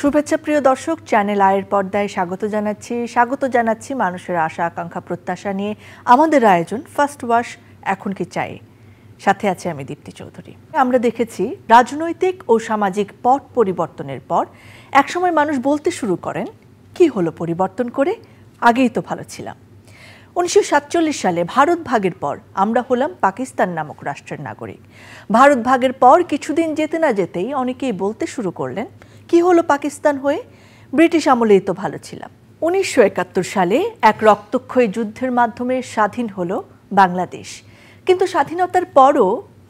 শুভেচ্ছা প্রিয় দর্শক, চ্যানেল আয়ের পর্দায় স্বাগত জানাচ্ছি মানুষের আশা আকাঙ্ক্ষা প্রত্যাশা নিয়ে আমাদের আয়োজন ফার্স্ট ওয়াশ এখন কি চাই। সাথে আছে আমি দীপ্তি চৌধুরী। আমরা দেখেছি রাজনৈতিক ও সামাজিক পট পরিবর্তনের পর একসময় মানুষ বলতে শুরু করেন, কি হলো পরিবর্তন করে, আগেই তো ভালো ছিলাম। 1947 সালে ভারত ভাগের পর আমরা হলাম পাকিস্তান নামক রাষ্ট্রের নাগরিক। ভারত ভাগের পর কিছুদিন যেতে না যেতেই অনেকেই বলতে শুরু করলেন, কি হলো পাকিস্তান হয়ে, ব্রিটিশ আমলেই তো ভালো ছিলাম। 1971 সালে এক রক্তক্ষয়ী যুদ্ধের মাধ্যমে স্বাধীন হলো বাংলাদেশ। কিন্তু স্বাধীনতার পরও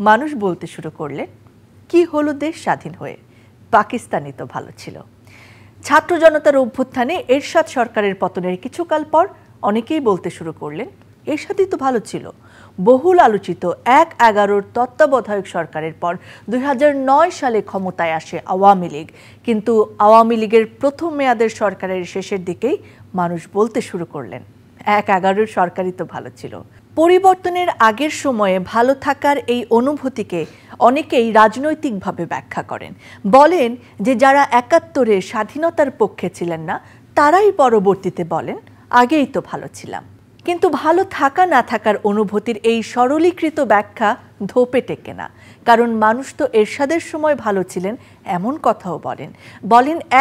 মানুষ বলতে শুরু করলেন, কি হলো দেশ স্বাধীন হয়ে, পাকিস্তানই তো ভালো ছিল। ছাত্র জনতার অভ্যুত্থানে এরশাদ সরকারের পতনের কিছুকাল পর অনেকেই বলতে শুরু করলেন, এরশাদই তো ভালো ছিল। বহুল আলোচিত ১/১১ তত্ত্বাবধায়ক সরকারের পর ২০০৯ সালে ক্ষমতায় আসে আওয়ামী লীগ। কিন্তু আওয়ামী লীগের প্রথম মেয়াদের সরকারের শেষের দিকেই মানুষ বলতে শুরু করলেন, ১/১১ সরকারই তো ভালো ছিল। পরিবর্তনের আগের সময়ে ভালো থাকার এই অনুভূতিকে অনেকেই রাজনৈতিকভাবে ব্যাখ্যা করেন। বলেন যে যারা ৭১-এ স্বাধীনতার পক্ষে ছিলেন না তারাই পরবর্তীতে বলেন, আগেই তো ভালো ছিলাম। কিন্তু ভালো থাকা না থাকার অনুভূতির এই সরলীকৃত ব্যাখ্যা ধোপে টেকে না। কারণ মানুষ তো এরশাদের সময় ভালো ছিলেন এমন কথাও বলেন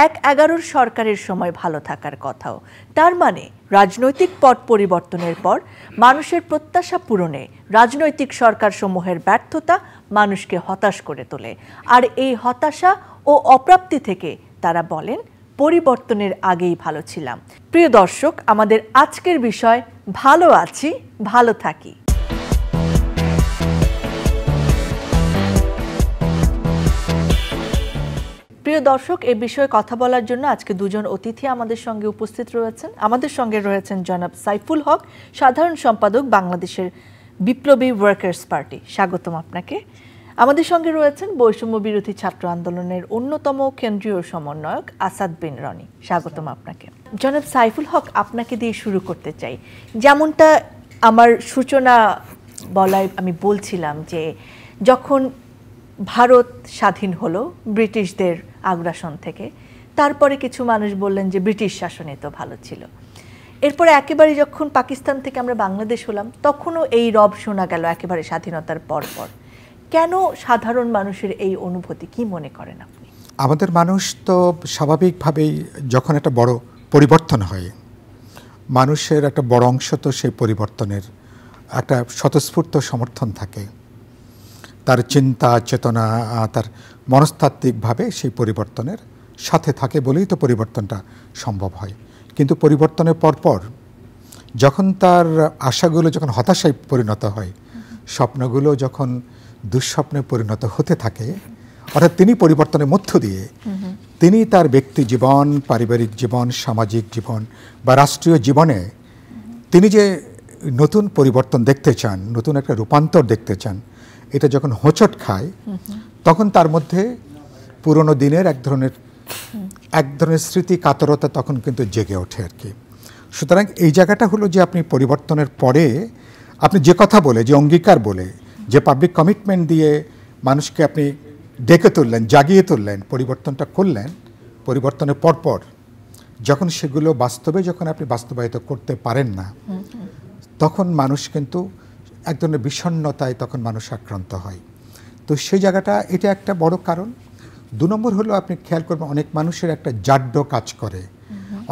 ১/১১ সরকারের সময় ভালো থাকার কথাও। তার মানে রাজনৈতিক পট পরিবর্তনের পর মানুষের প্রত্যাশা পূরণে রাজনৈতিক সরকারসমূহের ব্যর্থতা মানুষকে হতাশ করে তোলে। আর এই হতাশা ও অপ্রাপ্তি থেকে তারা বলেন, পরিবর্তনের আগেই ভালো ছিলাম। প্রিয় দর্শক, আমাদের আজকের বিষয় ভালো আছি, ভালো থাকি। প্রিয় দর্শক, এই বিষয়ে কথা বলার জন্য আজকে দুজন অতিথি আমাদের সঙ্গে উপস্থিত রয়েছেন। আমাদের সঙ্গে রয়েছেন জনাব সাইফুল হক, সাধারণ সম্পাদক বাংলাদেশের বিপ্লবী ওয়ার্কার্স পার্টি। স্বাগতম আপনাকে। আমাদের সঙ্গে রয়েছেন বৈষম্য বিরোধী ছাত্র আন্দোলনের অন্যতম কেন্দ্রীয় সমন্বয়ক আসাদ বিন রনি। স্বাগতম আপনাকে। জনাব সাইফুল হক, আপনাকে দিয়ে শুরু করতে চাই। যেমনটা আমার সূচনা বলায় আমি বলছিলাম যে যখন ভারত স্বাধীন হলো ব্রিটিশদের আগ্রাসন থেকে, তারপরে কিছু মানুষ বললেন যে ব্রিটিশ শাসনে তো ভালো ছিল। এরপরে একেবারে যখন পাকিস্তান থেকে আমরা বাংলাদেশ হলাম তখনও এই রব শোনা গেল একেবারে স্বাধীনতার পর। কেন সাধারণ মানুষের এই অনুভূতি, কি মনে করেন আপনি? আমাদের মানুষ তো স্বাভাবিকভাবেই যখন একটা বড় পরিবর্তন হয়, মানুষের একটা বড় অংশ তো সেই পরিবর্তনের একটা স্বতঃস্ফূর্ত সমর্থন থাকে। তার চিন্তা চেতনা, তার মনস্তাত্ত্বিকভাবে সেই পরিবর্তনের সাথে থাকে বলেই তো পরিবর্তনটা সম্ভব হয়। কিন্তু পরিবর্তনের পরপর যখন তার আশাগুলো যখন হতাশায় পরিণত হয়, স্বপ্নগুলো যখন দুঃস্বপ্নে পরিণত হতে থাকে, অর্থাৎ তিনি পরিবর্তনের মধ্য দিয়ে তিনি তার ব্যক্তি জীবন, পারিবারিক জীবন, সামাজিক জীবন বা রাষ্ট্রীয় জীবনে তিনি যে নতুন পরিবর্তন দেখতে চান, নতুন একটা রূপান্তর দেখতে চান, এটা যখন হোঁচট খায় তখন তার মধ্যে পুরনো দিনের এক ধরনের স্মৃতি কাতরতা তখন কিন্তু জেগে ওঠে আর কি। সুতরাং এই জায়গাটা হলো যে আপনি পরিবর্তনের পরে আপনি যে কথা বলে, যে অঙ্গীকার বলে, যে পাবলিক কমিটমেন্ট দিয়ে মানুষকে আপনি ডেকে তুললেন, জাগিয়ে তুললেন, পরিবর্তনটা করলেন, পরিবর্তনের পরপর যখন সেগুলো বাস্তবে যখন আপনি বাস্তবায়িত করতে পারেন না, তখন মানুষ কিন্তু এক ধরনের বিষণ্ণতায় তখন মানুষ আক্রান্ত হয়। তো সেই জায়গাটা এটা একটা বড় কারণ। ২ নম্বর হলো আপনি খেয়াল করবেন, অনেক মানুষের একটা জাড্য কাজ করে,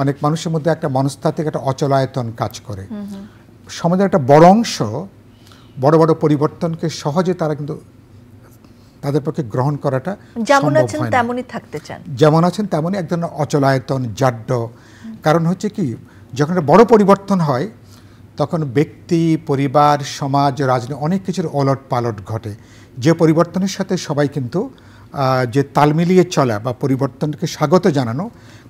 অনেক মানুষের মধ্যে একটা মনস্তাত্ত্বিক একটা অচলায়তন কাজ করে। সমাজের একটা বড় অংশ বড় বড় পরিবর্তনকে সহজে তারা কিন্তু তাদের পক্ষে গ্রহণ করাটা যেমন আছেন তেমনই থাকতে চান, যেমন আছেন তেমনই এক ধরনের অচলায়তন, জাড্য। কারণ হচ্ছে কি, যখন একটা বড় পরিবর্তন হয় তখন ব্যক্তি, পরিবার, সমাজ, রাজনীতি অনেক কিছুর ওলট পালট ঘটে। যে পরিবর্তনের সাথে সবাই কিন্তু যে তাল মিলিয়ে চলা বা পরিবর্তনকে স্বাগত জানানো,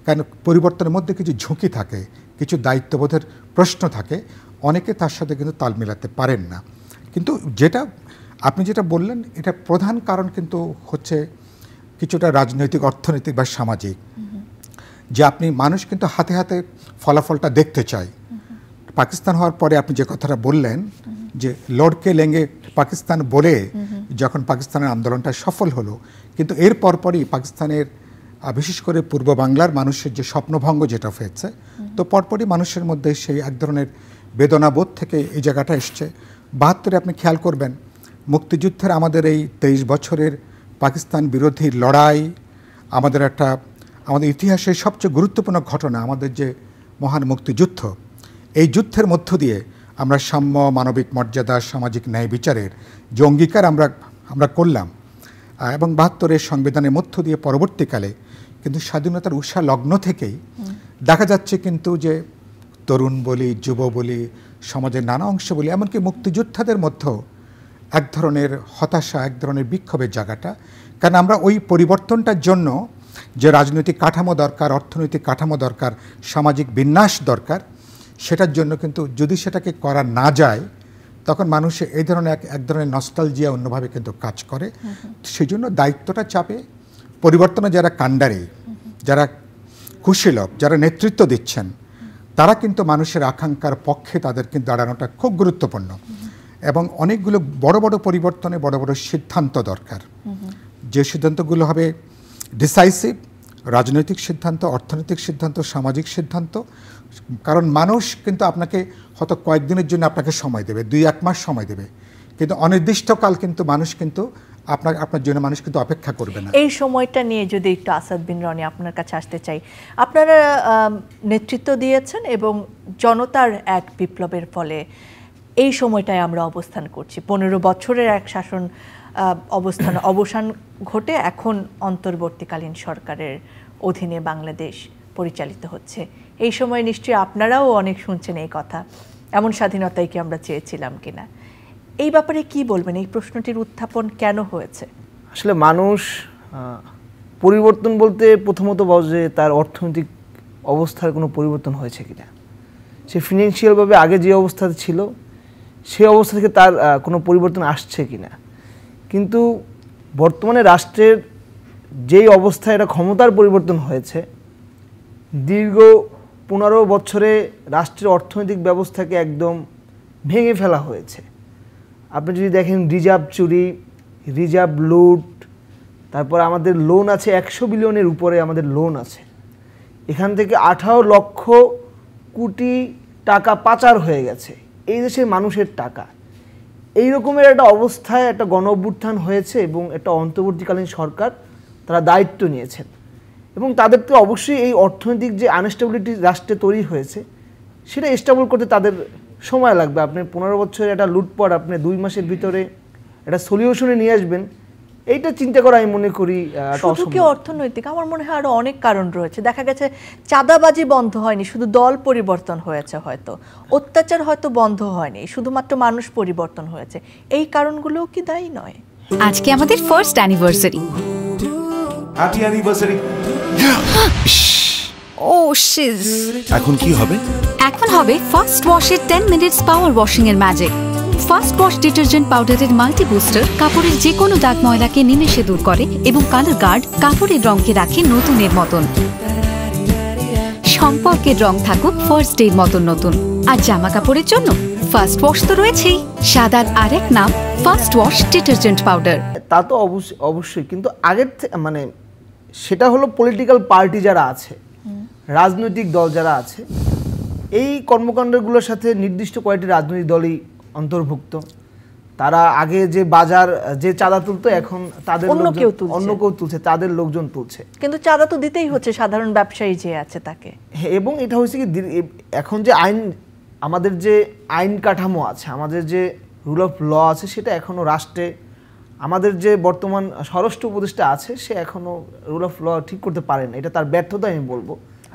কারণ পরিবর্তনের মধ্যে কিছু ঝুঁকি থাকে, কিছু দায়িত্ববোধের প্রশ্ন থাকে, অনেকে তার সাথে কিন্তু তাল মেলাতে পারেন না। কিন্তু আপনি যেটা বললেন, এটা প্রধান কারণ কিন্তু হচ্ছে কিছুটা রাজনৈতিক, অর্থনৈতিক বা সামাজিক, যে আপনি মানুষ কিন্তু হাতে হাতে ফলাফলটা দেখতে চায়। পাকিস্তান হওয়ার পরে আপনি যে কথাটা বললেন যে লড়কে লেঙ্গে পাকিস্তান বলে যখন পাকিস্তানের আন্দোলনটা সফল হলো, কিন্তু এর পরপরই পাকিস্তানের বিশেষ করে পূর্ব বাংলার মানুষের যে স্বপ্নভঙ্গ যেটা হয়েছে, তো পরপরই মানুষের মধ্যে সেই এক ধরনের বেদনাবোধ থেকে এই জায়গাটা এসছে। ৭২ আপনি খেয়াল করবেন মুক্তিযুদ্ধের আমাদের এই ২৩ বছরের পাকিস্তান বিরোধী লড়াই, আমাদের ইতিহাসের সবচেয়ে গুরুত্বপূর্ণ ঘটনা, আমাদের যে মহান মুক্তিযুদ্ধ, এই যুদ্ধের মধ্য দিয়ে আমরা সাম্য, মানবিক মর্যাদা, সামাজিক ন্যায় বিচারের যে অঙ্গীকার আমরা করলাম, এবং ৭২ সংবিধানের মধ্য দিয়ে পরবর্তীকালে কিন্তু স্বাধীনতার উৎসাহ লগ্ন থেকেই দেখা যাচ্ছে কিন্তু যে তরুণ বলি, যুব বলি, সমাজের নানা অংশ বলি, এমনকি মুক্তিযোদ্ধাদের মধ্যেও এক ধরনের হতাশা, এক ধরনের বিক্ষোভের জায়গাটা। কারণ আমরা ওই পরিবর্তনটার জন্য যে রাজনৈতিক কাঠামো দরকার, অর্থনৈতিক কাঠামো দরকার, সামাজিক বিন্যাস দরকার, সেটার জন্য কিন্তু যদি সেটাকে করা না যায় তখন মানুষের এই ধরনের এক ধরনের নস্টালজিয়া অন্যভাবে কিন্তু কাজ করে। সেই জন্য দায়িত্বটা চাপে পরিবর্তনে যারা কাণ্ডারি, যারা কুশীলব, যারা নেতৃত্ব দিচ্ছেন, তারা কিন্তু মানুষের আকাঙ্ক্ষার পক্ষে তাদের কিন্তু দাঁড়ানোটা খুব গুরুত্বপূর্ণ। এবং অনেকগুলো বড় বড় পরিবর্তনে বড় বড় সিদ্ধান্ত দরকার, যে সিদ্ধান্তগুলো হবে ডিসাইসিভ, রাজনৈতিক সিদ্ধান্ত, অর্থনৈতিক সিদ্ধান্ত, সামাজিক সিদ্ধান্ত। কারণ মানুষ কিন্তু আপনাকে হয়তো কয়েকদিনের জন্য আপনাকে সময় দেবে, ২-১ মাস সময় দেবে, কিন্তু অনির্দিষ্টকাল কিন্তু মানুষ কিন্তু আপনার জন্য মানুষ কিন্তু অপেক্ষা করবে না। এই সময়টা নিয়ে যদি একটু আসাদ বিন রনি আপনার কাছে আসতে চাই, আপনারা নেতৃত্ব দিয়েছেন এবং জনতার এক বিপ্লবের ফলে এই সময়টায় আমরা অবস্থান করছি। ১৫ বছরের এক শাসন অবসান ঘটে এখন অন্তর্বর্তীকালীন সরকারের অধীনে বাংলাদেশ পরিচালিত হচ্ছে। এই সময় নিশ্চয়ই আপনারাও অনেক শুনছেন এই কথা, এমন স্বাধীনতাই কি আমরা চেয়েছিলাম কিনা? এই ব্যাপারে কি বলবেন? এই প্রশ্নটির উত্থাপন কেন হয়েছে? আসলে মানুষ পরিবর্তন বলতে প্রথমত বলে তার অর্থনৈতিক অবস্থার কোনো পরিবর্তন হয়েছে কিনা, সে ফিনান্সিয়ালভাবে আগে যে অবস্থাতে ছিল সেই অবস্থা থেকে তার কোনো পরিবর্তন আসছে কিনা। কিন্তু বর্তমানে রাষ্ট্রের যেই অবস্থায় এটা ক্ষমতার পরিবর্তন হয়েছে, দীর্ঘ ১৫ বছরে রাষ্ট্রের অর্থনৈতিক ব্যবস্থাকে একদম ভেঙে ফেলা হয়েছে। আপনি যদি দেখেন রিজার্ভ চুরি, রিজার্ভ লুট, তারপর আমাদের লোন আছে ১০০ বিলিয়নের উপরে আমাদের লোন আছে, এখান থেকে ১৮ লক্ষ কোটি টাকা পাচার হয়ে গেছে এই দেশের মানুষের টাকা। এই রকমের একটা অবস্থায় একটা গণ অভ্যুত্থান হয়েছে এবং একটা অন্তর্বর্তীকালীন সরকার তারা দায়িত্ব নিয়েছেন এবং তাদের তো অবশ্যই এই অর্থনৈতিক যে আনস্টেবিলিটি রাষ্ট্রে তৈরি হয়েছে সেটা স্টেবল করতে তাদের সময় লাগবে। আপনি ১৫ বছরের একটা লুটপাট আপনি ২ মাসের ভিতরে একটা সলিউশনে নিয়ে আসবেন, এইটা চিন্তা করা আমি মনে করি শুধু কি অর্থনৈতিক, আমার মনে হয় আরো অনেক কারণ রয়েছে। দেখা গেছে চাঁদাবাজি বন্ধ হয়নি, শুধু দল পরিবর্তন হয়েছে, হয়তো অত্যাচার হয়তো বন্ধ হয়নি, শুধুমাত্র মানুষ পরিবর্তন হয়েছে। এই কারণগুলোও কি দায়ী নয়? আজকে আমাদের ফার্স্ট অ্যানিভার্সারি। Happy anniversary. ও শিজ, এখন কি হবে? এখন হবে ফার্স্ট ওয়াশের 10 মিনিটস পাওয়ার ওয়াশিং এর ম্যাজিক। ফার্স্ট ওয়াশ ডিটারজেন্ট পাউডারের মাল্টি বুস্টার কাপড়ের যে কোনো দাগ ময়লাকে নিমেষে দূর করে এবং কালার গার্ড কাপড়ের রঙকে রাখে নতুনের মতন। সম্পর্কের রং থাকুক ফার্স্ট ডের মতন নতুন। আর জামা কাপড়ের জন্য ফার্স্ট ওয়াশ তো রয়েছেই, সাদার আরেক নাম ফার্স্ট ওয়াশ ডিটারজেন্ট পাউডার। তা তো অবশ্যই, কিন্তু আগের মানে সেটা হলো পলিটিক্যাল পার্টি যারা আছে, রাজনৈতিক দল যারা আছে, এই কর্মকাণ্ডগুলোর সাথে নির্দিষ্ট কয়েকটি রাজনৈতিক দলই অন্তর্ভুক্ত। তারা আগে যে বাজার যে চাঁদা তুলতো এখন তাদের অন্য কেউ তুলছে, তাদের লোকজন তুলছে, কিন্তু চাঁদা তো দিতেই হচ্ছে সাধারণ ব্যবসায়ী যে আছে তাকে। এবং এটা হচ্ছে কি এখন যে আইন, আমাদের যে আইন কাঠামো আছে, আমাদের যে রুল অফ ল আছে, সেটা এখনো রাষ্ট্রে আমাদের যে বর্তমান স্বরাষ্ট্র উপদেষ্টা আছে সে এখনো রুল অফ ল ঠিক করতে পারেন, এটা তার ব্যর্থতা আমি বলবো।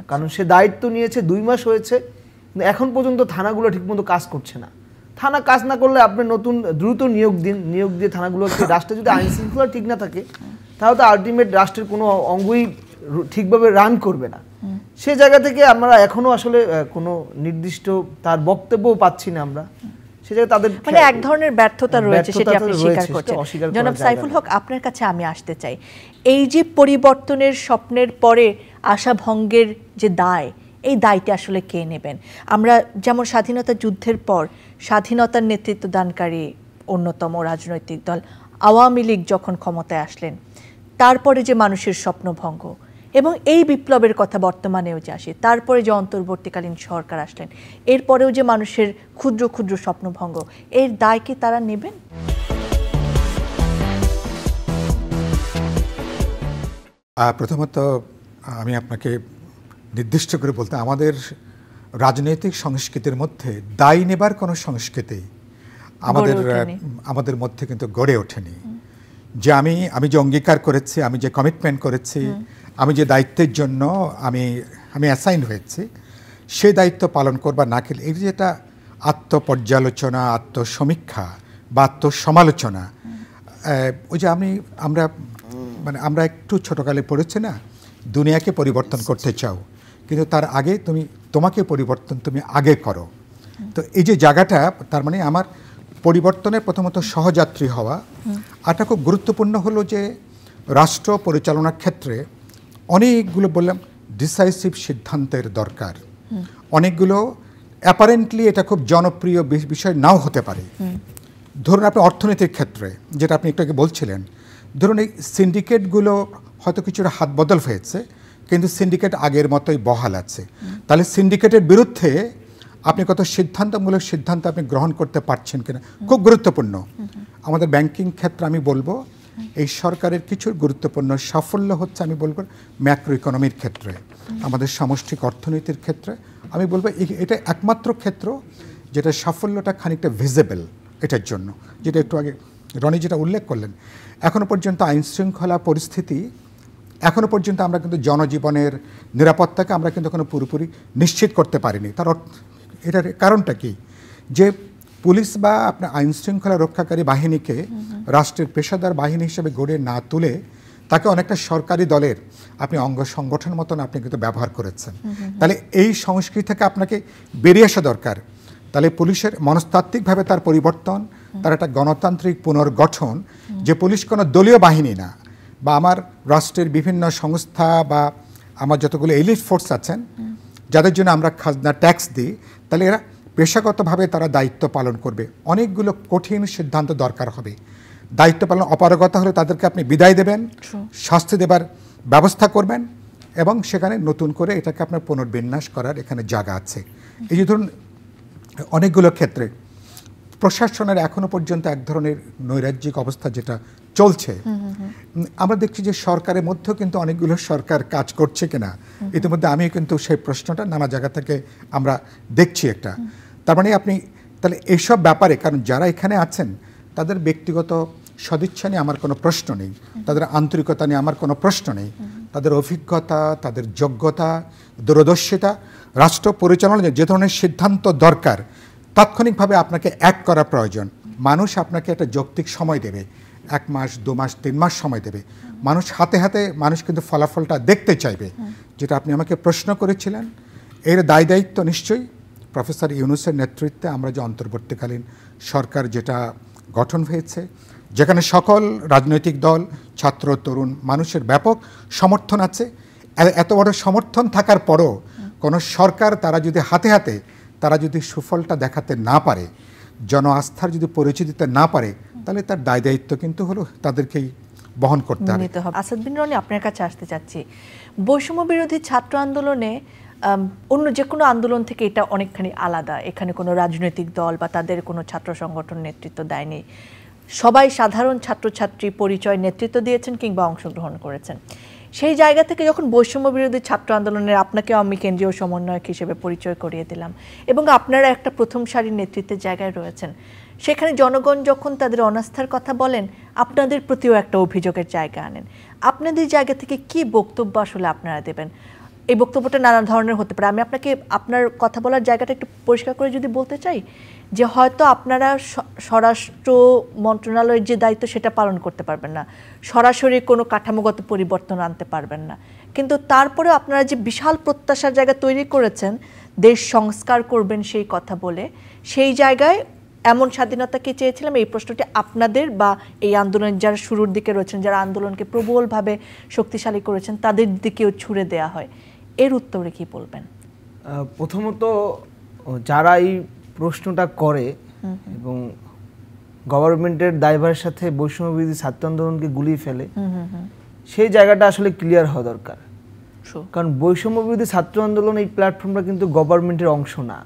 কারণ সে দায়িত্ব নিয়েছে ২ মাস হয়েছে, কিন্তু এখন পর্যন্ত থানাগুলো ঠিকমতো কাজ করছে না। থানা কাজ না করলে আপনি নতুন দ্রুত নিয়োগ দিয়ে থানাগুলোকে, রাষ্ট্রে যদি আইন শৃঙ্খলা ঠিক না থাকে তাহলে তো আলটিমেট রাষ্ট্রের কোনো অঙ্গই ঠিকভাবে রান করবে না। সে জায়গা থেকে আমরা এখনো আসলে কোনো নির্দিষ্ট তার বক্তব্য পাচ্ছি না আমরা। সে জায়গায় তাদের মানে এক ধরনের ব্যর্থতা রয়েছে, সেটা আপনি স্বীকার করছেন। জনাব সাইফুল হক, আপনার কাছে আমি আসতে চাই, এই যে পরিবর্তনের স্বপ্নের পরে আশাভঙ্গের যে দায়, এই দায়টা আসলে কে নেবেন? আমরা যেমন স্বাধীনতা যুদ্ধের পর স্বাধীনতার নেতৃত্ব দানকারী অন্যতম রাজনৈতিক দল আওয়ামী লীগ যখন ক্ষমতায় আসলেন, তারপরে যে মানুষের স্বপ্নভঙ্গ, এবং এই বিপ্লবের কথা বর্তমানেও যে আসে, তারপরে যে অন্তর্বর্তীকালীন সরকার আসলেন, এরপরেও যে মানুষের ক্ষুদ্র ক্ষুদ্র স্বপ্নভঙ্গ, এর দায় কি তারা নেবেন? প্রথমত আমি আপনাকে নির্দিষ্ট করে বলতে, আমাদের রাজনৈতিক সংস্কৃতির মধ্যে দায় নেবার কোনো সংস্কৃতি আমাদের মধ্যে কিন্তু গড়ে ওঠেনি। যে আমি যে অঙ্গীকার করেছি, আমি যে কমিটমেন্ট করেছি, আমি যে দায়িত্বের জন্য আমি অ্যাসাইন হয়েছি, সেই দায়িত্ব পালন করবার না খেলে এই যেটা আত্মপর্যালোচনা, আত্মসমীক্ষা বা আত্মসমালোচনা, ওই যে আমরা একটু ছোটকালে পড়েছি না, দুনিয়াকে পরিবর্তন করতে চাও, কিন্তু তার আগে তোমাকে পরিবর্তন তুমি আগে করো। তো এই যে জায়গাটা, তার মানে আমার পরিবর্তনের প্রথমত সহযাত্রী হওয়া। আরটা খুব গুরুত্বপূর্ণ হলো যে রাষ্ট্র পরিচালনার ক্ষেত্রে অনেকগুলো বললাম ডিসাইসিভ সিদ্ধান্তের দরকার। অনেকগুলো অ্যাপারেন্টলি এটা খুব জনপ্রিয় বিষয় নাও হতে পারে। ধরুন আপনি অর্থনীতির ক্ষেত্রে, যেটা আপনি একটু আগে বলছিলেন, ধরুন এই সিন্ডিকেটগুলো হয়তো কিছুটা হাত বদল হয়েছে, কিন্তু সিন্ডিকেট আগের মতোই বহাল আছে। তাহলে সিন্ডিকেটের বিরুদ্ধে আপনি কত সিদ্ধান্তমূলক সিদ্ধান্ত আপনি গ্রহণ করতে পারছেন কিনা, খুব গুরুত্বপূর্ণ। আমাদের ব্যাংকিং ক্ষেত্রে আমি বলবো এই সরকারের কিছু গুরুত্বপূর্ণ সাফল্য হচ্ছে, আমি বলবো ম্যাক্রো ইকোনমির ক্ষেত্রে, আমাদের সামষ্টিক অর্থনীতির ক্ষেত্রে। আমি বলবো এটা একমাত্র ক্ষেত্র যেটা সাফল্যটা খানিকটা ভিজিবল এটার জন্য, যেটা একটু আগে রনি যেটা উল্লেখ করলেন। এখনো পর্যন্ত আইন শৃঙ্খলা পরিস্থিতি, এখনো পর্যন্ত আমরা কিন্তু জনজীবনের নিরাপত্তাকে আমরা কিন্তু এখনো পুরোপুরি নিশ্চিত করতে পারিনি। এটার কারণটা কি, যে পুলিশ বা আপনার আইন শৃঙ্খলা রক্ষাকারী বাহিনীকে রাষ্ট্রের পেশাদার বাহিনী হিসেবে গড়ে না তুলে তাকে অনেকটা সরকারি দলের আপনি অঙ্গ সংগঠন মতন আপনি কিন্তু ব্যবহার করেছেন। তাহলে এই সংস্কৃতি থেকে আপনাকে বেরিয়ে আসা দরকার। তাহলে পুলিশের মনস্তাত্ত্বিকভাবে তার পরিবর্তন, তার একটা গণতান্ত্রিক পুনর্গঠন, যে পুলিশ কোনো দলীয় বাহিনী না, বা আমার রাষ্ট্রের বিভিন্ন সংস্থা বা আমার যতগুলো এলিট ফোর্স আছেন যাদের জন্য আমরা খাজনা ট্যাক্স দিই, তাহলে এরা পেশাগতভাবে তারা দায়িত্ব পালন করবে। অনেকগুলো কঠিন সিদ্ধান্ত দরকার হবে। দায়িত্ব পালন অপারগতা হলে তাদেরকে আপনি বিদায় দেবেন, শাস্তি দেবার ব্যবস্থা করবেন, এবং সেখানে নতুন করে এটাকে আপনার পুনর্বিন্যাস করার এখানে জায়গা আছে। এই যে ধরুন অনেকগুলো ক্ষেত্রে প্রশাসনের এখনো পর্যন্ত এক ধরনের নৈরাজ্যিক অবস্থা যেটা চলছে, আমরা দেখছি যে সরকারের মধ্যেও কিন্তু অনেকগুলো সরকার কাজ করছে কিনা। ইতিমধ্যে আমিও কিন্তু সেই প্রশ্নটা নানা জায়গা থেকে আমরা দেখছি একটা। তার মানে আপনি তাহলে এইসব ব্যাপারে, কারণ যারা এখানে আছেন তাদের ব্যক্তিগত সদিচ্ছা নিয়ে আমার কোনো প্রশ্ন নেই, তাদের আন্তরিকতা নিয়ে আমার কোনো প্রশ্ন নেই, তাদের অভিজ্ঞতা, তাদের যোগ্যতা, দূরদর্শিতা, রাষ্ট্র পরিচালনায় যে ধরনের সিদ্ধান্ত দরকার তাৎক্ষণিকভাবে আপনাকে অ্যাক্ট করা প্রয়োজন। মানুষ আপনাকে একটা যৌক্তিক সময় দেবে, 1 মাস 2 মাস 3 মাস সময় দেবে। মানুষ হাতে হাতে মানুষ কিন্তু ফলাফলটা দেখতে চাইবে। যেটা আপনি আমাকে প্রশ্ন করেছিলেন, এর দায় দায়িত্ব নিশ্চয়ই প্রফেসর ইউনূসের নেতৃত্বে আমরা যে অন্তর্বর্তীকালীন সরকার যেটা গঠন হয়েছে, যেখানে সকল রাজনৈতিক দল, ছাত্র, তরুণ মানুষের ব্যাপক সমর্থন আছে। এত বড় সমর্থন থাকার পরও কোনো সরকার তারা যদি হাতে হাতে তারা যদি সুফলটা দেখাতে না পারে, জন আস্থার যদি পরিচয় দিতে না পারে, তাহলে তার দায় দায়িত্ব কিন্তু হলো তাদেরকেই বহন করতে হবে। আসাদ বিন রনি, আপনার কাছে আসতে চাচ্ছি, বৈষম্য বিরোধী ছাত্র আন্দোলনে অন্য যে কোনো আন্দোলন থেকে এটা অনেকখানি আলাদা। এখানে কোনো রাজনৈতিক দল বা তাদের কোনো ছাত্র সংগঠন নেতৃত্ব দেয়নি, সবাই সাধারণ ছাত্রছাত্রী পরিচয় নেতৃত্ব দিয়েছেন কিংবা অংশগ্রহণ করেছেন। সেই জায়গা থেকে যখন বৈষম্য বিরোধী ছাত্র আন্দোলনের আপনাকেও আমি কেন্দ্রীয় সমন্বয়ক হিসেবে পরিচয় করিয়ে দিলাম, এবং আপনারা একটা প্রথম সারির নেতৃত্বের জায়গায় রয়েছেন, সেখানে জনগণ যখন তাদের অনাস্থার কথা বলেন, আপনাদের প্রতিও একটা অভিযোগের জায়গা আনেন। আপনাদের জায়গা থেকে কি বক্তব্য আসলে আপনারা দেবেন? এই বক্তব্যটা নানা ধরনের হতে পারে। আমি আপনাকে আপনার কথা বলার জায়গাটা একটু পরিষ্কার করে যদি বলতে চাই, যে হয়তো আপনারা স্বরাষ্ট্র মন্ত্রণালয়ের যে দায়িত্ব সেটা পালন করতে পারবেন না, সরাসরি কোনো কাঠামোগত পরিবর্তন আনতে পারবেন না, কিন্তু তারপরে আপনারা যে বিশাল প্রত্যাশার জায়গা তৈরি করেছেন, দেশ সংস্কার করবেন সেই কথা বলে, সেই জায়গায় এমন স্বাধীনতাকে চেয়েছিলাম। এই প্রশ্নটি আপনাদের বা এই আন্দোলনের যারা শুরুর দিকে রয়েছেন, যারা আন্দোলনকে প্রবলভাবে শক্তিশালী করেছেন, তাদের দিকেও ছুড়ে দেয়া হয়। এর উত্তরে কি বলবেন? প্রথমত যারা এই প্রশ্নটা করে এবং গভর্নমেন্টের দায়ভারের সাথে বৈষম্য বিরোধী ছাত্র আন্দোলনকে গুলিয়ে ফেলে, সেই জায়গাটা আসলে ক্লিয়ার হওয়া দরকার। কারণ বৈষম্য বিরোধী ছাত্র আন্দোলন এই প্ল্যাটফর্মটা কিন্তু গভর্নমেন্টের অংশ না,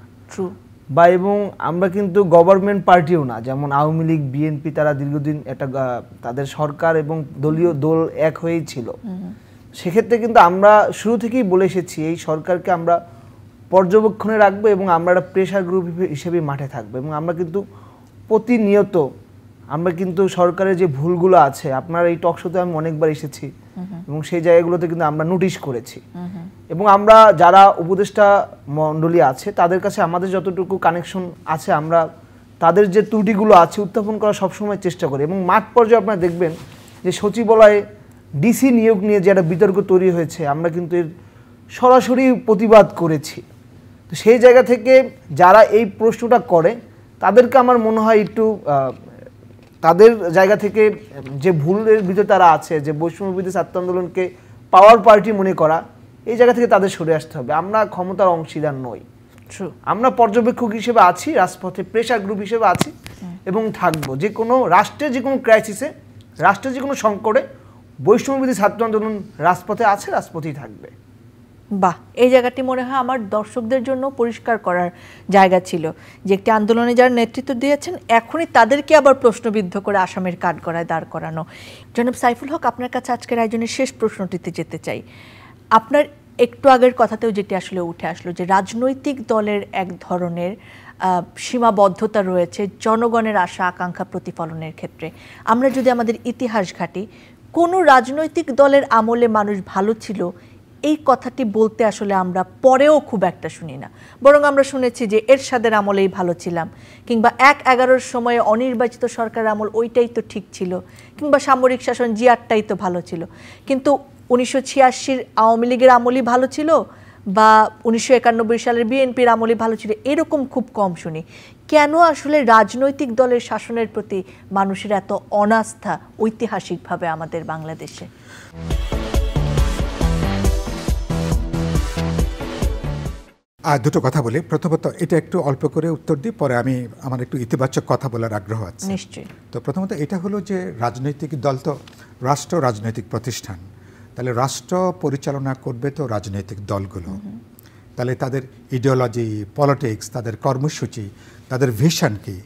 বা এবং আমরা কিন্তু গভর্নমেন্ট পার্টিও না। যেমন আওয়ামী লীগ, বিএনপি তারা দীর্ঘদিন একটা তাদের সরকার এবং দলীয় দল এক হয়েই ছিল। সেক্ষেত্রে কিন্তু আমরা শুরু থেকেই বলে এসেছি এই সরকারকে আমরা পর্যবেক্ষণে রাখবো এবং আমরা একটা প্রেশার গ্রুপ হিসেবে মাঠে থাকবো। এবং আমরা কিন্তু প্রতিনিয়ত আমরা কিন্তু সরকারের যে ভুলগুলো আছে, আপনার এই টক শোতে আমি অনেকবার এসেছি এবং সেই জায়গাগুলোতে কিন্তু আমরা নোটিশ করেছি। এবং আমরা যারা উপদেষ্টা মণ্ডলী আছে তাদের কাছে আমাদের যতটুকু কানেকশন আছে, আমরা তাদের যে ত্রুটিগুলো আছে উত্থাপন করার সবসময় চেষ্টা করি। এবং মাঠ পর্যায়ে আপনারা দেখবেন যে সচিবালয়ে ডিসি নিয়োগ নিয়ে যে একটা বিতর্ক তৈরি হয়েছে, আমরা কিন্তু এর সরাসরি প্রতিবাদ করেছি। তো সেই জায়গা থেকে যারা এই প্রশ্নটা করে তাদেরকে আমার মনে হয় একটু তাদের জায়গা থেকে যে ভুলের ভিতরে তারা আছে, যে বৈষম্য বিরোধী ছাত্র আন্দোলনকে পাওয়ার পার্টি মনে করা, এই জায়গা থেকে তাদের সরে আসতে হবে। আমরা ক্ষমতার অংশীদার নই, আমরা পর্যবেক্ষক হিসেবে আছি, রাজপথে প্রেশার গ্রুপ হিসেবে আছি এবং থাকবো। যে কোনো রাষ্ট্রের যে কোনো ক্রাইসিসে, রাষ্ট্রের যে কোনো সংকটে বৈষম্য বিরোধী ছাত্র আন্দোলন রাজপথে আছে, রাজপথেই থাকবে। বাহ, এই জায়গাটি মনে হয় আমার দর্শকদের জন্য পরিষ্কার করার জায়গা ছিল যে একটি আন্দোলনে যারা নেতৃত্ব দিয়েছেন এখনই তাদেরকে আবার প্রশ্নবিদ্ধ করে আসামের কাঠগড়ায় দাঁড় করানো। জনাব সাইফুল হক, আপনার কাছে আজকের আয়োজনের শেষ প্রশ্নটিতে যেতে চাই। আপনার একটু আগের কথাতেও যেটি আসলে উঠে আসলো যে রাজনৈতিক দলের এক ধরনের সীমাবদ্ধতা রয়েছে জনগণের আশা আকাঙ্ক্ষা প্রতিফলনের ক্ষেত্রে। আমরা যদি আমাদের ইতিহাস ঘাঁটি, কোনো রাজনৈতিক দলের আমলে মানুষ ভালো ছিল এই কথাটি বলতে আসলে আমরা পরেও খুব একটা শুনি না, বরং আমরা শুনেছি যে এরশাদের আমলেই ভালো ছিলাম, কিংবা ১/১১ সময়ে অনির্বাচিত সরকারের আমল ওইটাই তো ঠিক ছিল, কিংবা সামরিক শাসন জিয়ারটাই তো ভালো ছিল। কিন্তু ১৯৮৬ আওয়ামী লীগের আমলই ভালো ছিল বা ১৯৯১ সালের বিএনপির আমলই ভালো ছিল, এরকম খুব কম শুনি। কেন আসলে রাজনৈতিক দলের শাসনের প্রতি মানুষের এত অনাস্থা ঐতিহাসিকভাবে আমাদের বাংলাদেশে? দুটো কথা বলি। প্রথমত এটা একটু অল্প করে উত্তর দিই, পরে আমি আমার একটু ইতিবাচক কথা বলার আগ্রহ আছে। নিশ্চয়ই। তো প্রথমত এটা হলো যে রাজনৈতিক দল তো রাষ্ট্র রাজনৈতিক প্রতিষ্ঠান, তাহলে রাষ্ট্র পরিচালনা করবে তো রাজনৈতিক দলগুলো। তাহলে তাদের ইডিওলজি, পলিটিক্স, তাদের কর্মসূচি, তাদের ভিশন কি,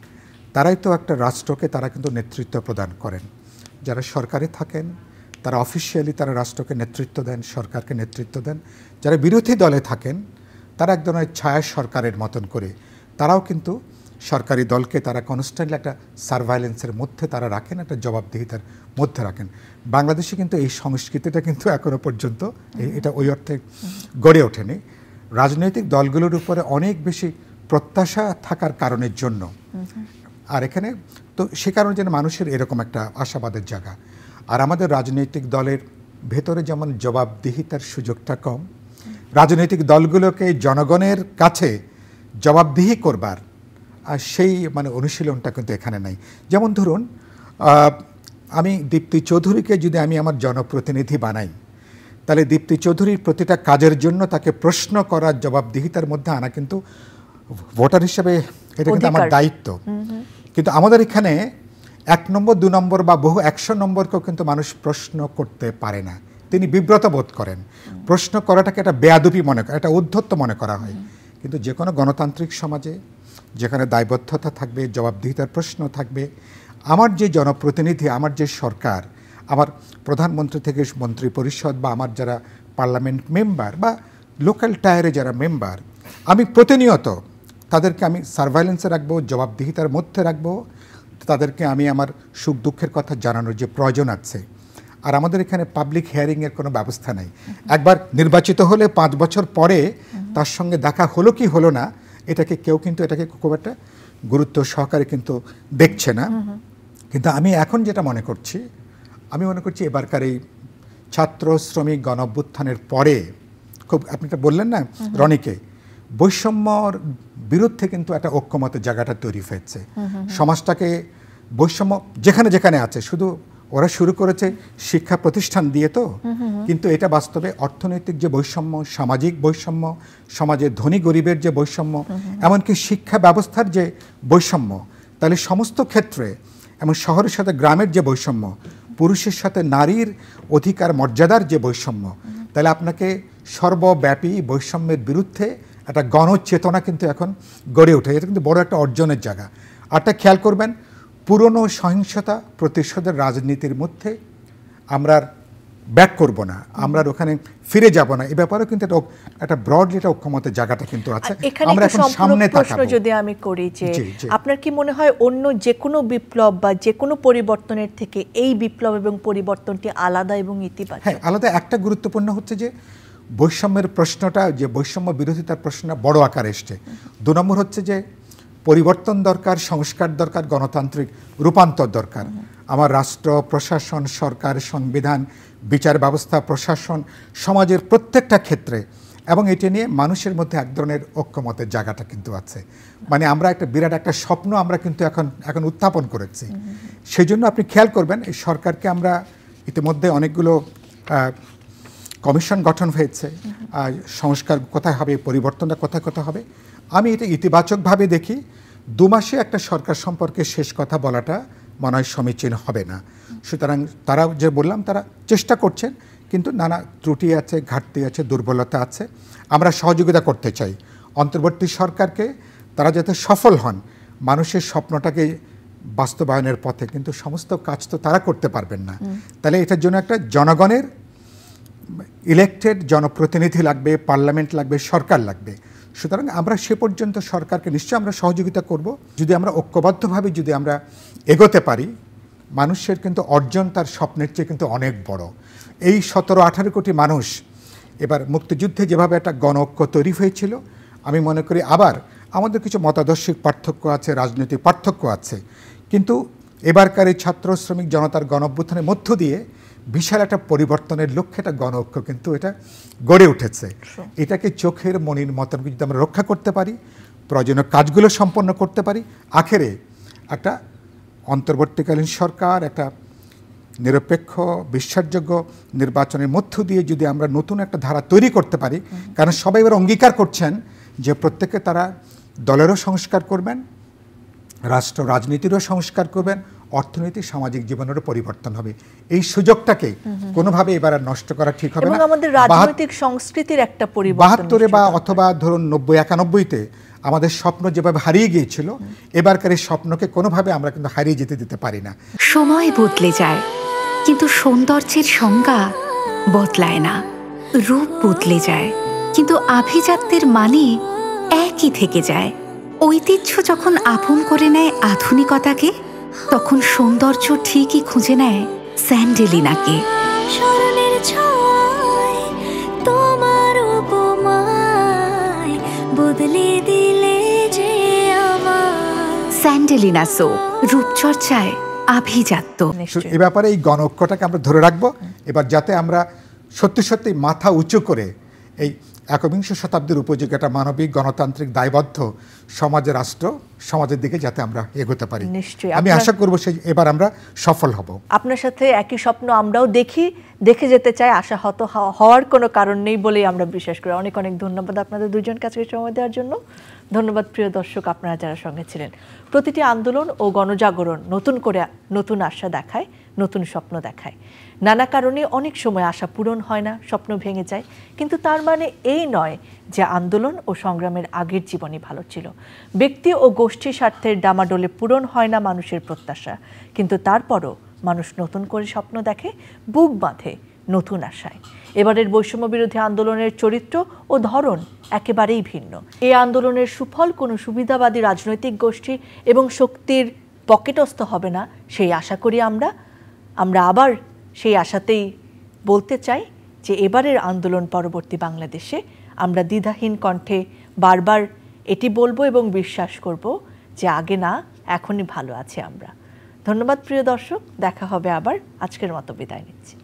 তারাই তো একটা রাষ্ট্রকে তারা কিন্তু নেতৃত্ব প্রদান করেন। যারা সরকারে থাকেন তারা অফিসিয়ালি তারা রাষ্ট্রকে নেতৃত্ব দেন, সরকারকে নেতৃত্ব দেন। যারা বিরোধী দলে থাকেন তারা এক ধরনের ছায়া সরকারের মতন করে তারাও কিন্তু সরকারি দলকে তারা কনস্ট্যান্টলি একটা সার্ভাইলেন্সের মধ্যে তারা রাখেন, একটা জবাবদিহিতার মধ্যে রাখেন। বাংলাদেশে কিন্তু এই সংস্কৃতিটা কিন্তু এখনো পর্যন্ত এটা ওই অর্থে গড়ে ওঠেনি। রাজনৈতিক দলগুলোর উপরে অনেক বেশি প্রত্যাশা থাকার কারণের জন্য, আর এখানে তো সে কারণে যেন মানুষের এরকম একটা আশাবাদের জায়গা। আর আমাদের রাজনৈতিক দলের ভেতরে যেমন জবাবদিহিতার সুযোগটা কম, রাজনৈতিক দলগুলোকে জনগণের কাছে জবাবদিহি করবার আর সেই অনুশীলনটা কিন্তু এখানে নাই। যেমন ধরুন, আমি দীপ্তি চৌধুরীকে যদি আমি আমার জনপ্রতিনিধি বানাই, তাহলে দীপ্তি চৌধুরীর প্রতিটা কাজের জন্য তাকে প্রশ্ন করার জবাবদিহিতার মধ্যে আনা কিন্তু ভোটার হিসেবে এটা কিন্তু আমার দায়িত্ব। কিন্তু আমাদের এখানে 1 নম্বর 2 নম্বর বা বহু 100 নম্বরকেও কিন্তু মানুষ প্রশ্ন করতে পারে না, তিনি বিব্রত বোধ করেন। প্রশ্ন করাটাকে একটা বেয়াদবি মনে করা, একটা উদ্ধত্ত মনে করা হয়। কিন্তু যে কোনো গণতান্ত্রিক সমাজে যেখানে দায়বদ্ধতা থাকবে, জবাবদিহিতার প্রশ্ন থাকবে, আমার যে জনপ্রতিনিধি, আমার যে সরকার, আমার প্রধানমন্ত্রী থেকে মন্ত্রী পরিষদ বা আমার যারা পার্লামেন্ট মেম্বার বা লোকাল টায়ারে যারা মেম্বার, আমি প্রতিনিয়ত তাদেরকে আমি সার্ভাইলেন্সে রাখবো, জবাবদিহিতার মধ্যে রাখবো, তাদেরকে আমি আমার সুখ দুঃখের কথা জানানোর যে প্রয়োজন আছে। আর আমাদের এখানে পাবলিক হিয়ারিংয়ের কোনো ব্যবস্থা নেই। একবার নির্বাচিত হলে 5 বছর পরে তার সঙ্গে দেখা হলো কি হলো না, এটাকে কেউ কিন্তু এটাকে খুব একটা গুরুত্ব সহকারে কিন্তু দেখছে না। কিন্তু আমি এখন যেটা মনে করছি, আমি মনে করছি এবারকার এই ছাত্র শ্রমিক গণ অভ্যুত্থানের পরে খুব, আপনি এটা বললেন না রনিকে, বৈষম্যর বিরুদ্ধে কিন্তু একটা ঐক্যমতের জায়গাটা তৈরি হয়েছে। সমাজটাকে বৈষম্য যেখানে যেখানে আছে, শুধু ওরা শুরু করেছে শিক্ষা প্রতিষ্ঠান দিয়ে তো, কিন্তু এটা বাস্তবে অর্থনৈতিক যে বৈষম্য, সামাজিক বৈষম্য, সমাজের ধনী গরিবের যে বৈষম্য, এমনকি শিক্ষা ব্যবস্থার যে বৈষম্য, তাহলে সমস্ত ক্ষেত্রে, এমন শহরের সাথে গ্রামের যে বৈষম্য, পুরুষের সাথে নারীর অধিকার মর্যাদার যে বৈষম্য, তাহলে আপনাকে সর্বব্যাপী বৈষম্যের বিরুদ্ধে একটা গণচেতনা কিন্তু এখন গড়ে ওঠে। এটা কিন্তু বড় একটা অর্জনের জায়গা। আরটা খেয়াল করবেন, পুরনো সহিংসতা প্রতিশোধের রাজনীতির মধ্যে আমরা ব্যাক করব না, আমরা ওখানে ফিরে যাব না, এ ব্যাপারেও কিন্তু একটা ব্রডলি একটা ঐক্যমতের জায়গাটা কিন্তু আছে। আমরা এখন সামনে তাকাবো। যদি আমি করি যে আপনার কি মনে হয় অন্য যে কোনো বিপ্লব বা যে কোনো পরিবর্তনের থেকে এই বিপ্লব এবং পরিবর্তনটি আলাদা এবং ইতিবাচক? হ্যাঁ, আলাদা। একটা গুরুত্বপূর্ণ হচ্ছে যে বৈষম্যের প্রশ্নটা, যে বৈষম্য বিরোধিতার প্রশ্নটা বড় আকার এসছে। 2 নম্বর হচ্ছে যে পরিবর্তন দরকার, সংস্কার দরকার, গণতান্ত্রিক রূপান্তর দরকার। আমার রাষ্ট্র, প্রশাসন, সরকার, সংবিধান, বিচার ব্যবস্থা, প্রশাসন, সমাজের প্রত্যেকটা ক্ষেত্রে, এবং এটি নিয়ে মানুষের মধ্যে এক ধরনের ঐক্যমতের জায়গাটা কিন্তু আছে। মানে আমরা একটা বিরাট একটা স্বপ্ন আমরা কিন্তু এখন উত্থাপন করেছি। সেই জন্য আপনি খেয়াল করবেন, এই সরকারকে আমরা ইতিমধ্যে অনেকগুলো কমিশন গঠন হয়েছে। সংস্কার কোথায় হবে, পরিবর্তনটা কোথায় কোথায় হবে, আমি এটা ইতিবাচকভাবে দেখি। 2 মাসে একটা সরকার সম্পর্কে শেষ কথা বলাটা মনে হয় সমীচীন হবে না। সুতরাং তারা যে বললাম, তারা চেষ্টা করছেন, কিন্তু নানা ত্রুটি আছে, ঘাটতি আছে, দুর্বলতা আছে। আমরা সহযোগিতা করতে চাই অন্তর্বর্তী সরকারকে, তারা যাতে সফল হন মানুষের স্বপ্নটাকে বাস্তবায়নের পথে। কিন্তু সমস্ত কাজ তো তারা করতে পারবেন না। তাহলে এটার জন্য একটা জনগণের ইলেক্টেড জনপ্রতিনিধি লাগবে, পার্লামেন্ট লাগবে, সরকার লাগবে। সুতরাং আমরা সে পর্যন্ত সরকারকে নিশ্চয়ই আমরা সহযোগিতা করব। যদি আমরা ঐক্যবদ্ধভাবে যদি আমরা এগোতে পারি, মানুষের কিন্তু অর্জন তার স্বপ্নের চেয়ে কিন্তু অনেক বড়। এই 17-18 কোটি মানুষ এবার মুক্তিযুদ্ধে যেভাবে একটা গণ ঐক্য তৈরি হয়েছিল, আমি মনে করি আবার আমাদের কিছু মতাদর্শিক পার্থক্য আছে, রাজনৈতিক পার্থক্য আছে, কিন্তু এবারকার এই ছাত্র শ্রমিক জনতার গণ অভ্যুত্থানের মধ্য দিয়ে বিশাল একটা পরিবর্তনের লক্ষ্যে একটা গণ ঐক্য কিন্তু এটা গড়ে উঠেছে। এটাকে চোখের মনির মতন যদি আমরা রক্ষা করতে পারি, প্রয়োজনীয় কাজগুলো সম্পন্ন করতে পারি, আখেরে একটা অন্তর্বর্তীকালীন সরকার একটা নিরপেক্ষ বিশ্বাসযোগ্য নির্বাচনের মধ্য দিয়ে যদি আমরা নতুন একটা ধারা তৈরি করতে পারি, কারণ সবাই এবার অঙ্গীকার করছেন যে প্রত্যেকে তারা দলেরও সংস্কার করবেন, রাষ্ট্র রাজনীতিরও সংস্কার করবেন, অর্থনৈতিক সামাজিক জীবনেরও পরিবর্তন হবে। এই সুযোগটাকে কোনোভাবে এবার আর নষ্ট করা ঠিক হবে না। এবং আমাদের রাজনৈতিক সংস্কৃতির একটা পরিবর্তন 72-এ বা অথবা ধরুন 90-91-তে আমাদের স্বপ্ন যেভাবে হারিয়ে গিয়েছিল, এবারকার এই স্বপ্নকে কোনোভাবে আমরা কিন্তু হারিয়ে যেতে দিতে পারি না। সময় বদলে যায়, কিন্তু সৌন্দর্যের সংজ্ঞা বদলায় না। রূপ বদলে যায়, কিন্তু আভিজাত্যের মানে একই থেকে যায়। ঐতিহ্য যখন আপন করে নেয় আধুনিকতাকে, তখন সৌন্দর্য ঠিকই খুঁজে নেয় স্যান্ডেলিনাকে। স্মরণের ছোঁয়ায় তোমার উপমায় বদলে দিলে যে আমার। স্যান্ডেলিনা সো, রূপচর্চায় আভিজাত্য। এ ব্যাপারে এই গণ ঐক্যটাকে আমরা ধরে রাখবো এবার, যাতে আমরা সত্যি সত্যি মাথা উঁচু করে এই 21 শতাব্দীর উপযোগী একটা মানবিক গণতান্ত্রিক দায়বদ্ধ সমাজের রাষ্ট্র সমাজের দিকে যাতে আমরা এগোতে পারি। নিশ্চয়ই আমি আশা করব সেই এবার আমরা সফল হব। আপনার সাথে একই স্বপ্ন আমরাও দেখে যেতে চাই, আশাহত হওয়ার কোনো কারণ নেই বলেই আমরা বিশ্বাস করি। অনেক অনেক ধন্যবাদ আপনাদের দুজন কাছে সময় দেওয়ার জন্য। ধন্যবাদ প্রিয় দর্শক, আপনারা যারা সঙ্গে ছিলেন। প্রতিটি আন্দোলন ও গণজাগরণ নতুন করে নতুন আশা দেখায়, নতুন স্বপ্ন দেখায়। নানা কারণে অনেক সময় আশা পূরণ হয় না, স্বপ্ন ভেঙে যায়, কিন্তু তার মানে এই নয় যে আন্দোলন ও সংগ্রামের আগের জীবনই ভালো ছিল। ব্যক্তি ও গোষ্ঠী স্বার্থের ডামাডোলে পূরণ হয় না মানুষের প্রত্যাশা, কিন্তু তারপরও মানুষ নতুন করে স্বপ্ন দেখে, বুক বাঁধে নতুন আশায়। এবারের বৈষম্য বিরোধী আন্দোলনের চরিত্র ও ধরন একেবারেই ভিন্ন। এই আন্দোলনের সুফল কোনো সুবিধাবাদী রাজনৈতিক গোষ্ঠী এবং শক্তির পকেটস্থ হবে না, সেই আশা করি আমরা আবার সেই আশাতেই বলতে চাই যে এবারের আন্দোলন পরবর্তী বাংলাদেশে আমরা দ্বিধাহীন কণ্ঠে বারবার এটি বলবো এবং বিশ্বাস করব যে আগে না, এখনই ভালো আছি আমরা। ধন্যবাদ প্রিয় দর্শক, দেখা হবে আবার। আজকের মতো বিদায় নিচ্ছি।